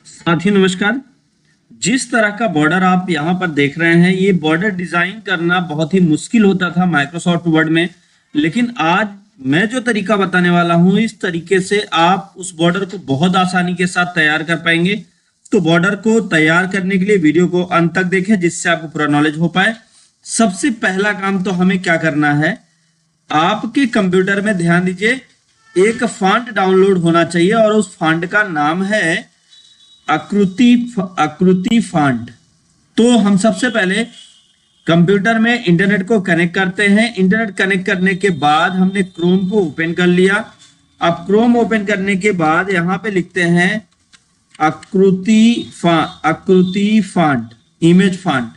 साथी नमस्कार। जिस तरह का बॉर्डर आप यहाँ पर देख रहे हैं, ये बॉर्डर डिजाइन करना बहुत ही मुश्किल होता था माइक्रोसॉफ्ट वर्ड में, लेकिन आज मैं जो तरीका बताने वाला हूँ, इस तरीके से आप उस बॉर्डर को बहुत आसानी के साथ तैयार कर पाएंगे। तो बॉर्डर को तैयार करने के लिए वीडियो को अंत तक देखें, जिससे आपको पूरा नॉलेज हो पाए। सबसे पहला काम तो हमें क्या करना है, आपके कंप्यूटर में ध्यान दीजिए, एक फॉन्ट डाउनलोड होना चाहिए और उस फॉन्ट का नाम है आकृति फॉन्ट। तो हम सबसे पहले कंप्यूटर में इंटरनेट को कनेक्ट करते हैं। इंटरनेट कनेक्ट करने के बाद हमने क्रोम को ओपन कर लिया। अब क्रोम ओपन करने के बाद यहाँ पे लिखते हैं आकृति फॉन्ट, इमेज फॉन्ट।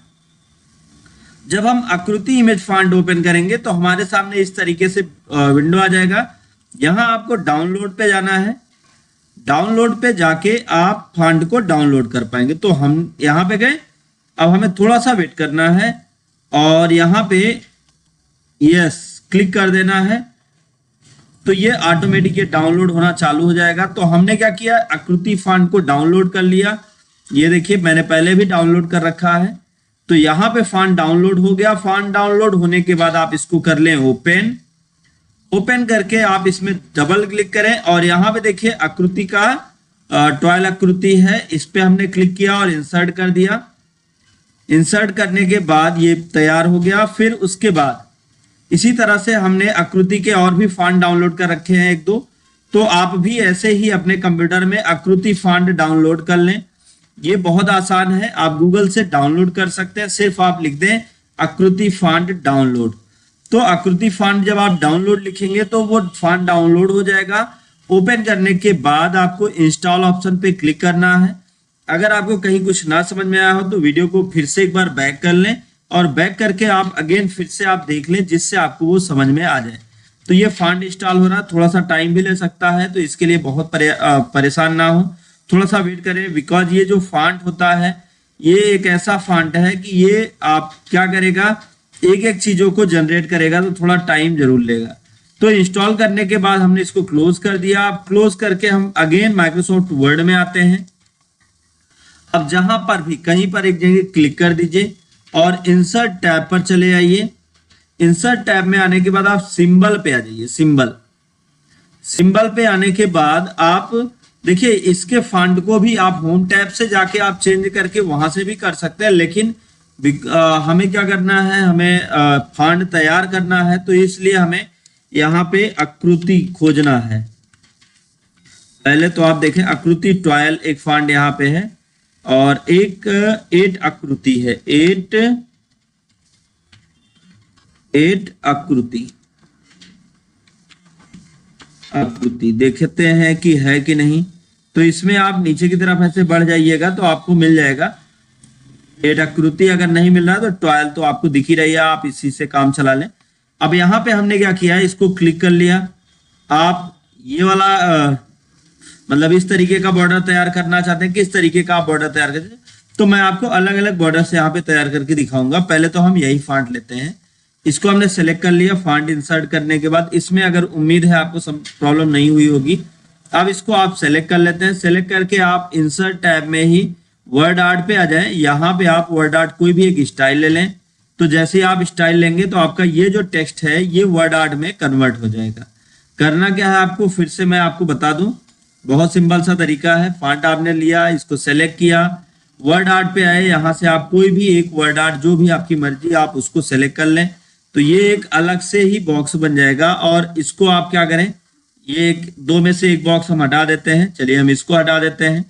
जब हम आकृति इमेज फॉन्ट ओपन करेंगे तो हमारे सामने इस तरीके से विंडो आ जाएगा। यहाँ आपको डाउनलोड पे जाना है। डाउनलोड पे जाके आप फॉन्ट को डाउनलोड कर पाएंगे। तो हम यहाँ पे गए, अब हमें थोड़ा सा वेट करना है और यहाँ पे यस क्लिक कर देना है। तो ये ऑटोमेटिक डाउनलोड होना चालू हो जाएगा। तो हमने क्या किया, आकृति फॉन्ट को डाउनलोड कर लिया। ये देखिए, मैंने पहले भी डाउनलोड कर रखा है। तो यहाँ पे फॉन्ट डाउनलोड हो गया। फॉन्ट डाउनलोड होने के बाद आप इसको कर लें ओपन। ओपन करके आप इसमें डबल क्लिक करें और यहाँ पे देखिए आकृति का टॉयल आकृति है, इस पे हमने क्लिक किया और इंसर्ट कर दिया। इंसर्ट करने के बाद ये तैयार हो गया। फिर उसके बाद इसी तरह से हमने आकृति के और भी फॉन्ट डाउनलोड कर रखे हैं एक दो। तो आप भी ऐसे ही अपने कंप्यूटर में आकृति फॉन्ट डाउनलोड कर लें। ये बहुत आसान है, आप गूगल से डाउनलोड कर सकते हैं। सिर्फ आप लिख दें आकृति फॉन्ट डाउनलोड। तो आकृति फॉन्ट जब आप डाउनलोड लिखेंगे तो वो फॉन्ट डाउनलोड हो जाएगा। ओपन करने के बाद आपको इंस्टॉल ऑप्शन पे क्लिक करना है। अगर आपको कहीं कुछ ना समझ में आया हो तो वीडियो को फिर से एक बार बैक कर लें और बैक करके आप अगेन फिर से आप देख लें, जिससे आपको वो समझ में आ जाए। तो ये फॉन्ट इंस्टॉल हो रहा है, थोड़ा सा टाइम भी ले सकता है, तो इसके लिए बहुत परेशान ना हो, थोड़ा सा वेट करें। बिकॉज ये जो फॉन्ट होता है, ये एक ऐसा फॉन्ट है कि ये आप क्या करेगा, एक एक चीजों को जनरेट करेगा, तो थोड़ा टाइम जरूर लेगा। तो इंस्टॉल करने के बाद हमने इसको क्लोज कर दिया। अब क्लोज करके हम अगेन माइक्रोसॉफ्ट वर्ड में आते हैं। अब जहां पर भी कहीं पर एक जगह क्लिक कर दीजिए और इंसर्ट टैब पर चले आइए। इंसर्ट टैब में आने के बाद आप सिंबल पे आ जाइए। सिंबल पे आने के बाद आप देखिए, इसके फॉन्ट को भी आप होम टैब से जाके आप चेंज करके वहां से भी कर सकते हैं, लेकिन हमें क्या करना है, हमें फॉन्ट तैयार करना है। तो इसलिए हमें यहाँ पे आकृति खोजना है। पहले तो आप देखें, आकृति टॉयल एक फॉन्ट यहाँ पे है और एक 8 आकृति है, 8 आकृति देखते हैं कि है कि नहीं। तो इसमें आप नीचे की तरफ ऐसे बढ़ जाइएगा तो आपको मिल जाएगा 8 आकृति। अगर नहीं मिल रहा तो टॉयल तो आपको दिख ही रही है, आप इसी से काम चला लें। अब यहाँ पे हमने क्या किया है, इसको क्लिक कर लिया। आप ये वाला मतलब इस तरीके का बॉर्डर तैयार करना चाहते हैं, किस तरीके का आप बॉर्डर तैयार करते हैं, तो मैं आपको अलग अलग बॉर्डर से यहाँ पे तैयार करके दिखाऊंगा। पहले तो हम यही फॉन्ट लेते हैं। इसको हमने सेलेक्ट कर लिया। फॉन्ट इंसर्ट करने के बाद इसमें अगर उम्मीद है आपको सब प्रॉब्लम नहीं हुई होगी। अब इसको आप सेलेक्ट कर लेते हैं। सेलेक्ट करके आप इंसर्ट टैब में ही वर्ड आर्ट पे आ जाएं। यहाँ पे आप वर्ड आर्ट कोई भी एक स्टाइल ले लें। तो जैसे ही आप स्टाइल लेंगे तो आपका ये जो टेक्स्ट है ये वर्ड आर्ट में कन्वर्ट हो जाएगा। करना क्या है आपको, फिर से मैं आपको बता दूं, बहुत सिंपल सा तरीका है। फॉन्ट आपने लिया, इसको सेलेक्ट किया, वर्ड आर्ट पे आए, यहाँ से आप कोई भी एक वर्ड आर्ट जो भी आपकी मर्जी आप उसको सेलेक्ट कर लें। तो ये एक अलग से ही बॉक्स बन जाएगा और इसको आप क्या करें, ये एक दो में से एक बॉक्स हम हटा देते हैं। चलिए हम इसको हटा देते हैं।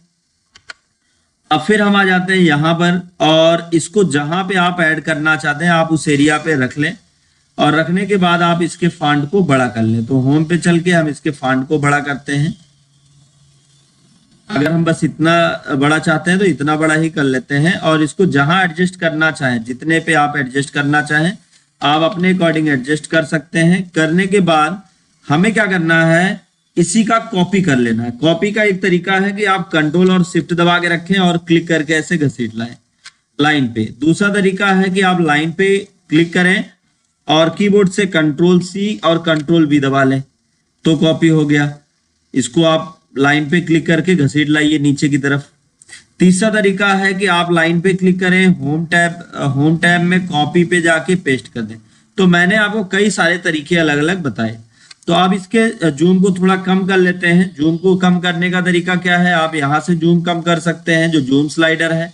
अब फिर हम आ जाते हैं यहाँ पर और इसको जहां पे आप ऐड करना चाहते हैं आप उस एरिया पे रख लें और रखने के बाद आप इसके फॉन्ट को बड़ा कर लें। तो होम पे चल के हम इसके फॉन्ट को बड़ा करते हैं। अगर हम बस इतना बड़ा चाहते हैं तो इतना बड़ा ही कर लेते हैं और इसको जहां एडजस्ट करना चाहें, जितने पे आप एडजस्ट करना चाहें आप अपने अकॉर्डिंग एडजस्ट कर सकते हैं। करने के बाद हमें क्या करना है, इसी का कॉपी कर लेना है। कॉपी का एक तरीका है कि आप कंट्रोल और शिफ्ट दबा के रखें और क्लिक करके ऐसे घसीट लाएं लाइन पे। दूसरा तरीका है कि आप लाइन पे क्लिक करें और कीबोर्ड से कंट्रोल सी और कंट्रोल वी दबा लें तो कॉपी हो गया। इसको आप लाइन पे क्लिक करके घसीट लाइए नीचे की तरफ। तीसरा तरीका है कि आप लाइन पे क्लिक करें, होम टैब में कॉपी पे जाके पेस्ट कर दें। तो मैंने आपको कई सारे तरीके अलग अलग बताए। तो आप इसके जूम को थोड़ा कम कर लेते हैं। जूम को कम करने का तरीका क्या है, आप यहाँ से जूम कम कर सकते हैं, जो जूम स्लाइडर है,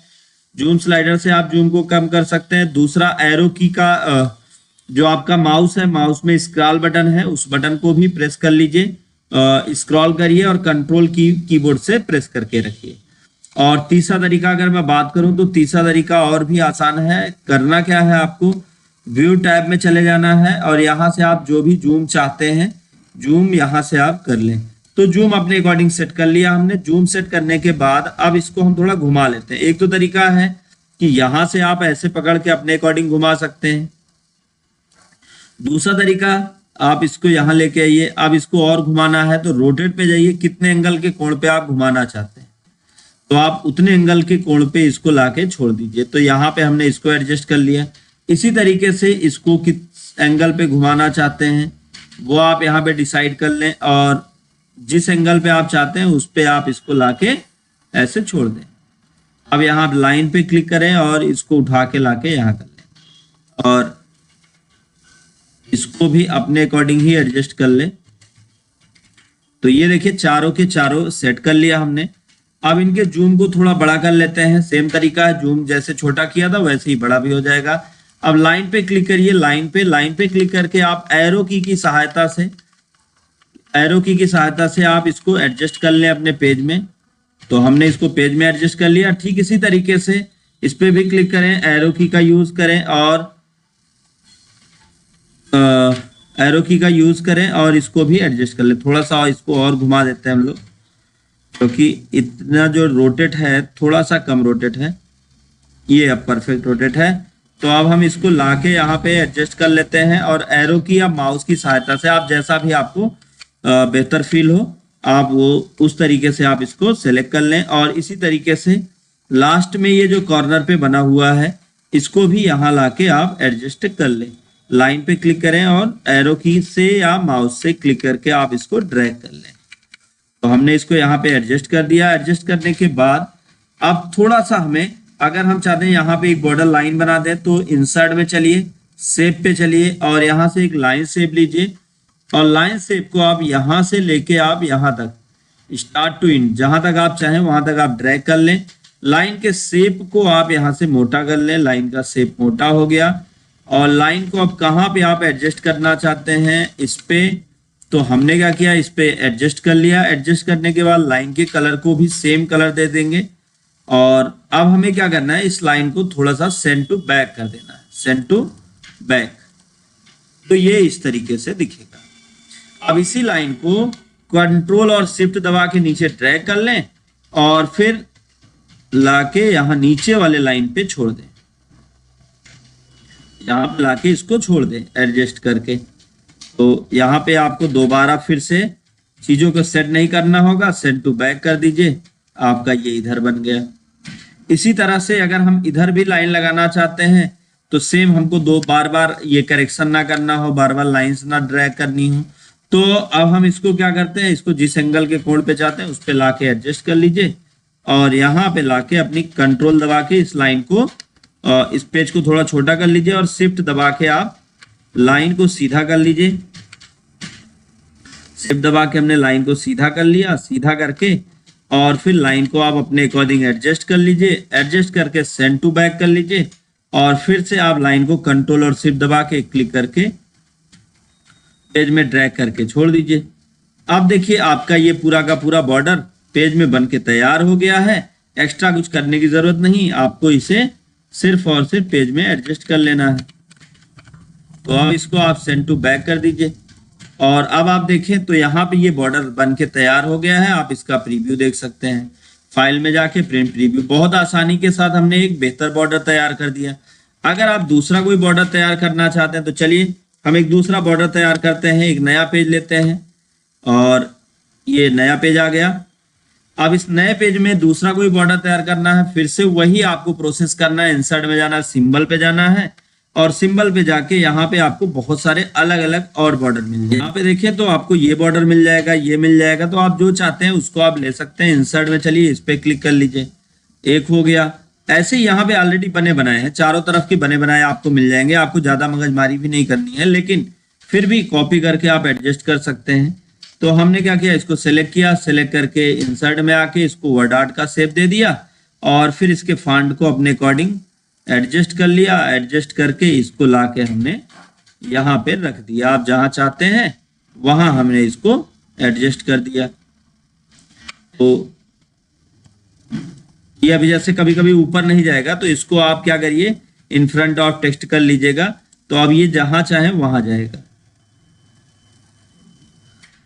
जूम स्लाइडर से आप जूम को कम कर सकते हैं। दूसरा एरो की का जो आपका माउस है, माउस में स्क्रॉल बटन है, उस बटन को भी प्रेस कर लीजिए, स्क्रॉल करिए और कंट्रोल की कीबोर्ड से प्रेस करके रखिए। और तीसरा तरीका अगर मैं बात करूं तो तीसरा तरीका और भी आसान है। करना क्या है, आपको व्यू टैब में चले जाना है और यहाँ से आप जो भी जूम चाहते हैं, जूम यहाँ से आप कर लें। तो जूम अपने अकॉर्डिंग सेट कर लिया हमने। जूम सेट करने के बाद अब इसको हम थोड़ा घुमा लेते हैं। एक तो तरीका है कि यहाँ से आप ऐसे पकड़ के अपने अकॉर्डिंग घुमा सकते हैं। दूसरा तरीका, आप इसको यहाँ लेके आइए। अब इसको और घुमाना है तो रोटेट पे जाइए, कितने एंगल के कोण पे आप घुमाना चाहते हैं तो आप उतने एंगल के कोण पे इसको लाके छोड़ दीजिए। तो यहाँ पे हमने इसको एडजस्ट कर लिया। इसी तरीके से इसको किस एंगल पे घुमाना चाहते हैं वो आप यहाँ पे डिसाइड कर लें और जिस एंगल पे आप चाहते हैं उस पे आप इसको लाके ऐसे छोड़ दें। अब यहाँ लाइन पे क्लिक करें और इसको उठा के लाके यहाँ कर लें और इसको भी अपने अकॉर्डिंग ही एडजस्ट कर लें। तो ये देखिए चारों के चारों सेट कर लिया हमने। अब इनके जूम को थोड़ा बड़ा कर लेते हैं। सेम तरीका है, जूम जैसे छोटा किया था वैसे ही बड़ा भी हो जाएगा। अब लाइन पे क्लिक करिए, लाइन पे क्लिक करके आप एरो की सहायता से आप इसको एडजस्ट कर लें अपने पेज में। तो हमने इसको पेज में एडजस्ट कर लिया। ठीक इसी तरीके से इस पे भी क्लिक करें, एरो की का यूज करें और इसको भी एडजस्ट कर लें। थोड़ा सा इसको और घुमा देते हैं हम लोग, क्योंकि इतना जो रोटेट है थोड़ा सा कम रोटेट है, ये अब परफेक्ट रोटेट है। तो अब हम इसको लाके यहाँ पे एडजस्ट कर लेते हैं और एरो की या माउस की सहायता से आप जैसा भी आपको बेहतर फील हो आप वो उस तरीके से आप इसको सेलेक्ट कर लें। और इसी तरीके से लास्ट में ये जो कॉर्नर पे बना हुआ है इसको भी यहाँ लाके आप एडजस्ट कर लें। लाइन पे क्लिक करें और एरो की से या माउस से क्लिक करके आप इसको ड्रैग कर लें। तो हमने इसको यहाँ पे एडजस्ट कर दिया। एडजस्ट करने के बाद अब थोड़ा सा हमें, अगर हम चाहते हैं यहाँ पे एक बॉर्डर लाइन बना दें तो इंसर्ट में चलिए, शेप पे चलिए और यहाँ से एक लाइन शेप लीजिए और लाइन शेप को आप यहाँ से लेके आप यहाँ तक स्टार्ट टू एंड जहां तक आप चाहें वहां तक आप ड्रैग कर लें। लाइन के शेप को आप यहाँ से मोटा कर लें। लाइन का शेप मोटा हो गया और लाइन को अब कहाँ पे आप एडजस्ट करना चाहते हैं इस पे, तो हमने क्या किया, इस पे एडजस्ट कर लिया। एडजस्ट करने के बाद लाइन के कलर को भी सेम कलर दे देंगे और अब हमें क्या करना है, इस लाइन को थोड़ा सा सेंड टू बैक कर देना है, सेंड टू बैक। तो ये इस तरीके से दिखेगा। अब इसी लाइन को कंट्रोल और शिफ्ट दबा के नीचे ड्रैग कर लें और फिर लाके यहाँ नीचे वाले लाइन पे छोड़ दें, यहाँ पे लाके इसको छोड़ दें एडजस्ट करके। तो यहाँ पे आपको दोबारा फिर से चीजों को सेट नहीं करना होगा, सेंड टू बैक कर दीजिए, आपका ये इधर बन गया। इसी तरह से अगर हम इधर भी लाइन लगाना चाहते हैं तो सेम हमको बार बार ये करेक्शन ना करना हो, बार बार लाइंस ना ड्रैग करनी हो। तो अब हम इसको क्या करते हैं, इसको जिस एंगल के कोण पे चाहते हैं उस पे लाके एडजस्ट कर लीजिए और यहाँ पे लाके अपनी कंट्रोल दबा के इस लाइन को, इस पेज को थोड़ा छोटा कर लीजिए और शिफ्ट दबा के आप लाइन को सीधा कर लीजिए। शिफ्ट दबा के हमने लाइन को सीधा कर लिया, सीधा करके और फिर लाइन को आप अपने अकॉर्डिंग एडजस्ट कर लीजिए। एडजस्ट करके सेंड टू बैक कर लीजिए और फिर से आप लाइन को कंट्रोल और शिफ्ट दबा के क्लिक करके पेज में ड्रैग करके छोड़ दीजिए। अब देखिए आपका ये पूरा का पूरा बॉर्डर पेज में बन के तैयार हो गया है। एक्स्ट्रा कुछ करने की जरूरत नहीं, आपको इसे सिर्फ और सिर्फ पेज में एडजस्ट कर लेना है। तो अब इसको आप सेंड टू बैक कर दीजिए और अब आप देखें तो यहाँ पे ये बॉर्डर बन के तैयार हो गया है। आप इसका प्रीव्यू देख सकते हैं, फाइल में जाके प्रिंट प्रीव्यू। बहुत आसानी के साथ हमने एक बेहतर बॉर्डर तैयार कर दिया। अगर आप दूसरा कोई बॉर्डर तैयार करना चाहते हैं तो चलिए हम एक दूसरा बॉर्डर तैयार करते हैं। एक नया पेज लेते हैं और ये नया पेज आ गया। अब इस नए पेज में दूसरा कोई बॉर्डर तैयार करना है, फिर से वही आपको प्रोसेस करना है। इंसर्ट में जाना है, सिंबल पे जाना है और सिंबल पे जाके यहाँ पे आपको बहुत सारे अलग अलग और बॉर्डर मिल जाएंगे। यहाँ पे देखिए तो आपको ये बॉर्डर मिल जाएगा, ये मिल जाएगा। तो आप जो चाहते हैं उसको आप ले सकते हैं। इंसर्ट में चलिए इस पे क्लिक कर लीजिए। एक हो गया। ऐसे यहाँ पे ऑलरेडी बने बनाए हैं, चारों तरफ के बने बनाए आपको मिल जाएंगे, आपको ज्यादा मगजमारी भी नहीं करनी है, लेकिन फिर भी कॉपी करके आप एडजस्ट कर सकते हैं। तो हमने क्या किया, इसको सेलेक्ट किया, सेलेक्ट करके इंसर्ट में आके इसको वर्ड आर्ट का शेप दे दिया और फिर इसके फॉन्ट को अपने अकॉर्डिंग एडजस्ट कर लिया। एडजस्ट करके इसको लाके हमने यहाँ पे रख दिया, आप जहां चाहते हैं वहां हमने इसको एडजस्ट कर दिया। तो ये अभी जैसे कभी कभी ऊपर नहीं जाएगा, तो इसको आप क्या करिए, इन फ्रंट ऑफ टेक्स्ट कर लीजिएगा, तो अब ये जहां चाहे वहां जाएगा।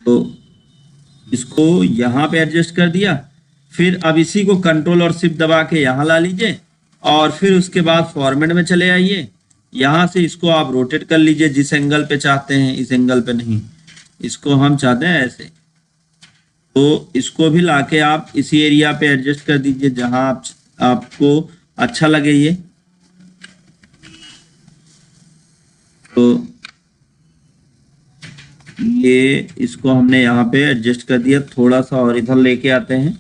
तो इसको यहां पे एडजस्ट कर दिया। फिर अब इसी को कंट्रोल और शिफ्ट दबा के यहां ला लीजिए और फिर उसके बाद फॉर्मेट में चले आइए। यहां से इसको आप रोटेट कर लीजिए जिस एंगल पे चाहते हैं, इस एंगल पे नहीं, इसको हम चाहते हैं ऐसे। तो इसको भी लाके आप इसी एरिया पे एडजस्ट कर दीजिए जहां आपको अच्छा लगे ये। तो ये इसको हमने यहाँ पे एडजस्ट कर दिया, थोड़ा सा और इधर लेके आते हैं।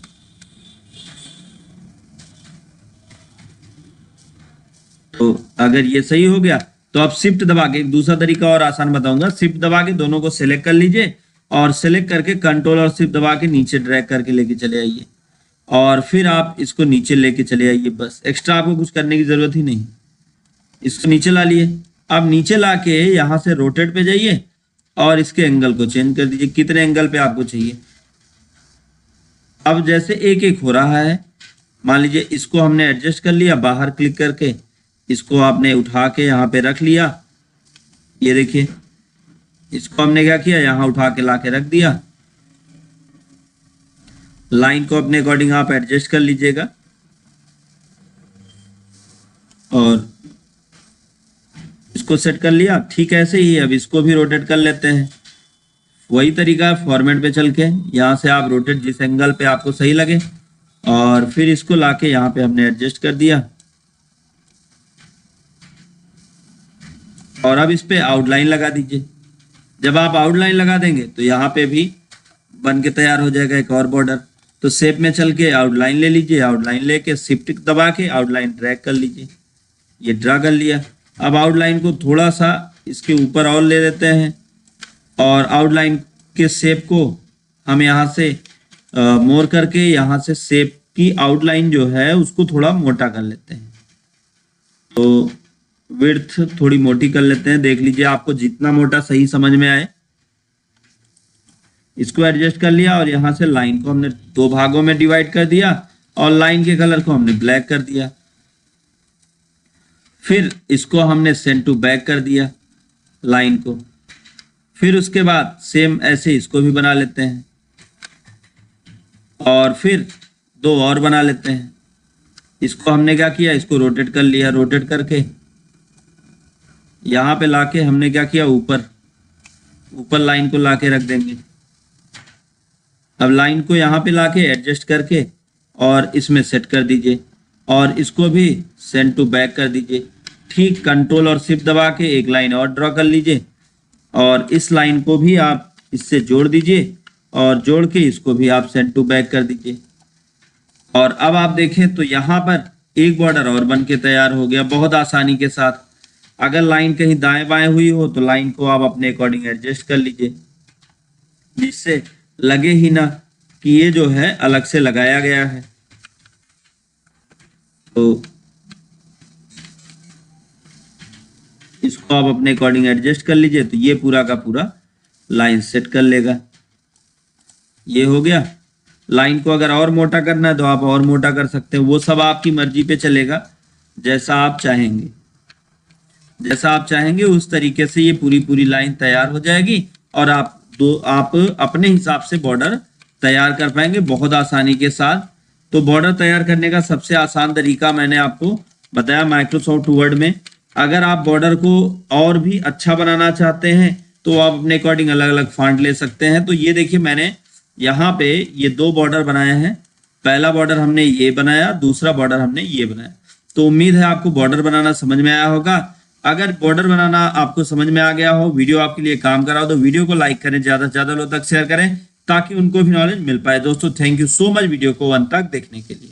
तो अगर ये सही हो गया तो आप शिफ्ट दबा के, एक दूसरा तरीका और आसान बताऊंगा, शिफ्ट दबा के दोनों को सिलेक्ट कर लीजिए और सिलेक्ट करके कंट्रोल और शिफ्ट दबा के नीचे ड्रैग करके लेके चले आइए और फिर आप इसको नीचे लेके चले आइए। बस एक्स्ट्रा आपको कुछ करने की जरूरत ही नहीं। इसको नीचे ला लिए, अब नीचे ला के यहाँ से रोटेट पे जाइए और इसके एंगल को चेंज कर दीजिए, कितने एंगल पे आपको चाहिए। अब जैसे एक एक हो रहा है, मान लीजिए इसको हमने एडजस्ट कर लिया, बाहर क्लिक करके इसको आपने उठा के यहाँ पे रख लिया। ये देखिए, इसको हमने क्या किया, यहाँ उठा के ला के रख दिया। लाइन को अपने अकॉर्डिंग आप एडजस्ट कर लीजिएगा और इसको सेट कर लिया। ठीक ऐसे ही अब इसको भी रोटेट कर लेते हैं, वही तरीका है, फॉर्मेट पे चल के यहाँ से आप रोटेट जिस एंगल पे आपको सही लगे और फिर इसको लाके यहाँ पे हमने एडजस्ट कर दिया। और अब इस पे आउटलाइन लगा दीजिए। जब आप आउटलाइन लगा देंगे तो यहाँ पे भी बन के तैयार हो जाएगा एक और बॉर्डर। तो शेप में चल के आउटलाइन ले लीजिए, आउटलाइन लेके शिफ्ट दबा के आउटलाइन ड्रैग कर लीजिए, ये ड्रा कर लिया। अब आउटलाइन को थोड़ा सा इसके ऊपर और ले लेते हैं और आउटलाइन के शेप को हम यहाँ से मोर करके यहाँ से शेप की आउटलाइन जो है उसको थोड़ा मोटा कर लेते हैं। तो विड्थ थोड़ी मोटी कर लेते हैं, देख लीजिए आपको जितना मोटा सही समझ में आए। इसको एडजस्ट कर लिया और यहाँ से लाइन को हमने दो भागों में डिवाइड कर दिया और लाइन के कलर को हमने ब्लैक कर दिया। फिर इसको हमने सेंड टू बैक कर दिया लाइन को। फिर उसके बाद सेम ऐसे इसको भी बना लेते हैं और फिर दो और बना लेते हैं। इसको हमने क्या किया, इसको रोटेट कर लिया, रोटेट करके यहाँ पे लाके हमने क्या किया, ऊपर लाइन को लाके रख देंगे। अब लाइन को यहाँ पे लाके एडजस्ट करके और इसमें सेट कर दीजिए और इसको भी सेंड टू बैक कर दीजिए। ठीक कंट्रोल और शिफ्ट दबा के एक लाइन और ड्रॉ कर लीजिए और इस लाइन को भी आप इससे जोड़ दीजिए और जोड़ के इसको भी आप सेंड टू बैक कर दीजिए। और अब आप देखें तो यहाँ पर एक बॉर्डर और बन के तैयार हो गया बहुत आसानी के साथ। अगर लाइन कहीं दाएं बाएं हुई हो तो लाइन को आप अपने अकॉर्डिंग एडजस्ट कर लीजिए, जिससे लगे ही ना कि ये जो है अलग से लगाया गया है। तो इसको आप अपने अकॉर्डिंग एडजस्ट कर लीजिए, तो ये पूरा का पूरा लाइन सेट कर लेगा। ये हो गया। लाइन को अगर और मोटा करना है तो आप और मोटा कर सकते हैं, वो सब आपकी मर्जी पे चलेगा, जैसा आप चाहेंगे। जैसा आप चाहेंगे उस तरीके से ये पूरी लाइन तैयार हो जाएगी और आप अपने हिसाब से बॉर्डर तैयार कर पाएंगे बहुत आसानी के साथ। तो बॉर्डर तैयार करने का सबसे आसान तरीका मैंने आपको बताया माइक्रोसॉफ्ट वर्ड में। अगर आप बॉर्डर को और भी अच्छा बनाना चाहते हैं तो आप अपने अकॉर्डिंग अलग अलग फॉन्ट ले सकते हैं। तो ये देखिए, मैंने यहाँ पे ये दो बॉर्डर बनाए हैं। पहला बॉर्डर हमने ये बनाया, दूसरा बॉर्डर हमने ये बनाया। तो उम्मीद है आपको बॉर्डर बनाना समझ में आया होगा। अगर बॉर्डर बनाना आपको समझ में आ गया हो, वीडियो आपके लिए काम करा हो, तो वीडियो को लाइक करें, ज्यादा से ज्यादा लोगों तक शेयर करें ताकि उनको भी नॉलेज मिल पाए। दोस्तों thank you so much video को अंत तक देखने के लिए।